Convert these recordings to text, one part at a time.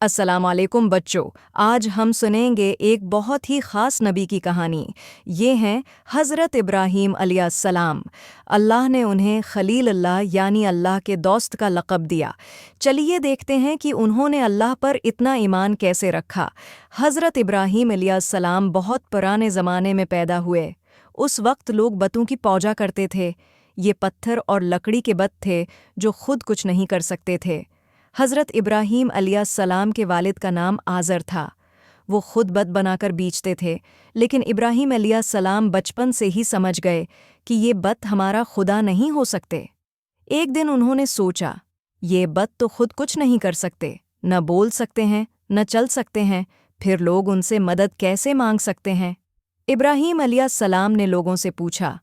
अस्सलाम वालेकुम बच्चों। आज हम सुनेंगे एक बहुत ही ख़ास नबी की कहानी। ये हैं हज़रत इब्राहीम अलैहिस्सलाम। अल्लाह ने उन्हें खलील अल्लाह यानी अल्लाह के दोस्त का लक़ब दिया। चलिए देखते हैं कि उन्होंने अल्लाह पर इतना ईमान कैसे रखा। हज़रत इब्राहीम अलैहिस्सलाम बहुत पुराने ज़माने में पैदा हुए। उस वक्त लोग बतों की पूजा करते थे। ये पत्थर और लकड़ी के बत थे जो खुद कुछ नहीं कर सकते थे। हज़रत इब्राहीम अलैहिस्सलाम के वालिद का नाम आज़र था। वो खुद बत बनाकर बेचते थे, लेकिन इब्राहीम अलैहिस्सलाम बचपन से ही समझ गए कि ये बत हमारा खुदा नहीं हो सकते। एक दिन उन्होंने सोचा, ये बत तो खुद कुछ नहीं कर सकते, न बोल सकते हैं, न चल सकते हैं, फिर लोग उनसे मदद कैसे मांग सकते हैं? इब्राहीम अलैहिस्सलाम ने लोगों से पूछा,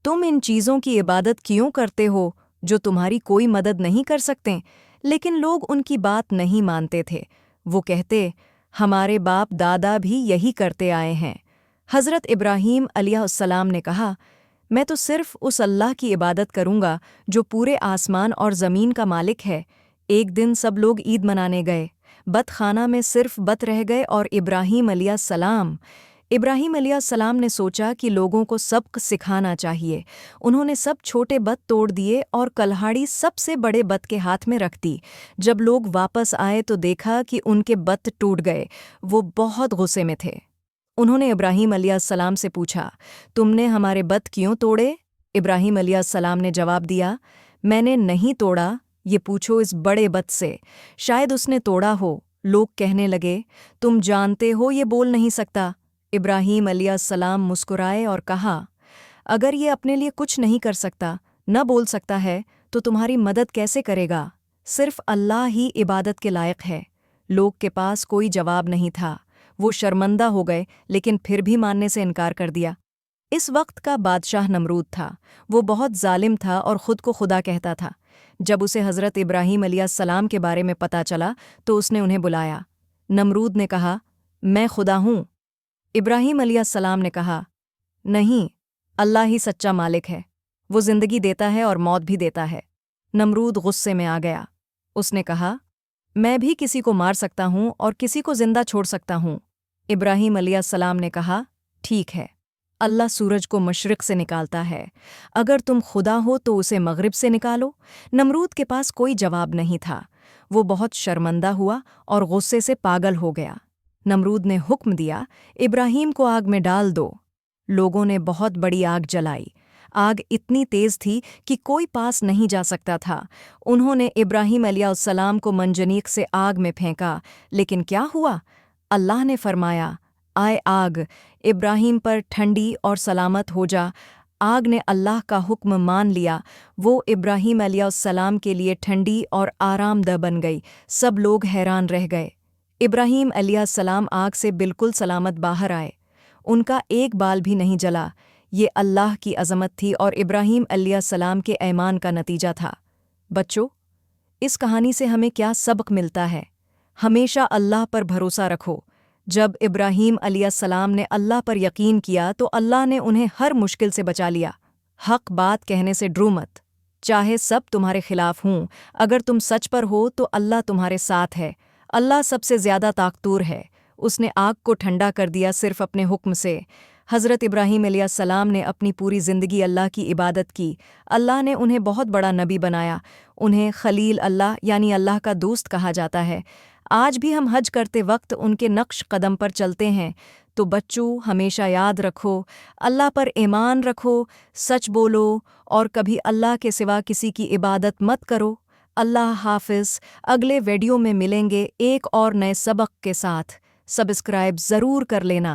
तुम इन चीज़ों की इबादत क्यों करते हो जो तुम्हारी कोई मदद नहीं कर सकते? लेकिन लोग उनकी बात नहीं मानते थे। वो कहते, हमारे बाप दादा भी यही करते आए हैं। हज़रत इब्राहीम अलैहिस्सलाम ने कहा, मैं तो सिर्फ उस अल्लाह की इबादत करूँगा जो पूरे आसमान और ज़मीन का मालिक है। एक दिन सब लोग ईद मनाने गए। बत खाना में सिर्फ बत रह गए और इब्राहीम अलैहिस्सलाम ने सोचा कि लोगों को सबक सिखाना चाहिए। उन्होंने सब छोटे बत तोड़ दिए और कल्हाड़ी सबसे बड़े बत के हाथ में रख दी। जब लोग वापस आए तो देखा कि उनके बत टूट गए। वो बहुत गुस्से में थे। उन्होंने इब्राहीम अलैहिस्सलाम से पूछा, तुमने हमारे बत क्यों तोड़े? इब्राहीम अलैहिस्सलाम ने जवाब दिया, मैंने नहीं तोड़ा, ये पूछो इस बड़े बत से, शायद उसने तोड़ा हो। लोग कहने लगे, तुम जानते हो ये बोल नहीं सकता। इब्राहीम अलैहिस्सलाम मुस्कुराए और कहा, अगर ये अपने लिए कुछ नहीं कर सकता, न बोल सकता है, तो तुम्हारी मदद कैसे करेगा? सिर्फ अल्लाह ही इबादत के लायक है। लोग के पास कोई जवाब नहीं था। वो शर्मंदा हो गए, लेकिन फिर भी मानने से इनकार कर दिया। इस वक्त का बादशाह नमरूद था। वो बहुत जालिम था और ख़ुद को खुदा कहता था। जब उसे हज़रत इब्राहीम अलैहिस्सलाम के बारे में पता चला तो उसने उन्हें बुलाया। नमरूद ने कहा, मैं खुदा हूँ। इब्राहीम अलैहिस्सलाम ने कहा, नहीं, अल्लाह ही सच्चा मालिक है। वो ज़िंदगी देता है और मौत भी देता है। नमरूद गुस्से में आ गया। उसने कहा, मैं भी किसी को मार सकता हूँ और किसी को जिंदा छोड़ सकता हूँ। इब्राहीम अलैहिस्सलाम ने कहा, ठीक है, अल्लाह सूरज को मशरिक़ से निकालता है। अगर तुम खुदा हो तो उसे मग़रिब से निकालो। नमरूद के पास कोई जवाब नहीं था। वो बहुत शर्मंदा हुआ और गुस्से से पागल हो गया। नमरूद ने हुक्म दिया, इब्राहीम को आग में डाल दो। लोगों ने बहुत बड़ी आग जलाई। आग इतनी तेज़ थी कि कोई पास नहीं जा सकता था। उन्होंने इब्राहीम अलैहिस्सलाम को मंजनीक से आग में फेंका, लेकिन क्या हुआ? अल्लाह ने फरमाया, आए आग, इब्राहीम पर ठंडी और सलामत हो जा। आग ने अल्लाह का हुक्म मान लिया। वो इब्राहीम अलैहिस्सलाम के लिए ठंडी और आरामदह बन गई। सब लोग हैरान रह गए। इब्राहीम अलैहिस्सलाम आग से बिल्कुल सलामत बाहर आए। उनका एक बाल भी नहीं जला। ये अल्लाह की अज़मत थी और इब्राहीम अलैहिस्सलाम के ईमान का नतीजा था। बच्चों, इस कहानी से हमें क्या सबक मिलता है? हमेशा अल्लाह पर भरोसा रखो। जब इब्राहीम अलैहिस्सलाम ने अल्लाह पर यकीन किया तो अल्लाह ने उन्हें हर मुश्किल से बचा लिया। हक़ बात कहने से डरो मत। चाहे सब तुम्हारे खिलाफ हों, अगर तुम सच पर हो तो अल्लाह तुम्हारे साथ है। अल्लाह सबसे ज़्यादा ताकतवर है। उसने आग को ठंडा कर दिया सिर्फ अपने हुक्म से। हज़रत इब्राहीम अलैहिस्सलाम ने अपनी पूरी ज़िंदगी अल्लाह की इबादत की। अल्लाह ने उन्हें बहुत बड़ा नबी बनाया। उन्हें खलील अल्लाह यानी अल्लाह का दोस्त कहा जाता है। आज भी हम हज करते वक्त उनके नक्श कदम पर चलते हैं। तो बच्चों, हमेशा याद रखो, अल्लाह पर ईमान रखो, सच बोलो और कभी अल्लाह के सिवा किसी की इबादत मत करो। अल्लाह हाफ़िज़। अगले वीडियो में मिलेंगे एक और नए सबक के साथ। सब्सक्राइब ज़रूर कर लेना।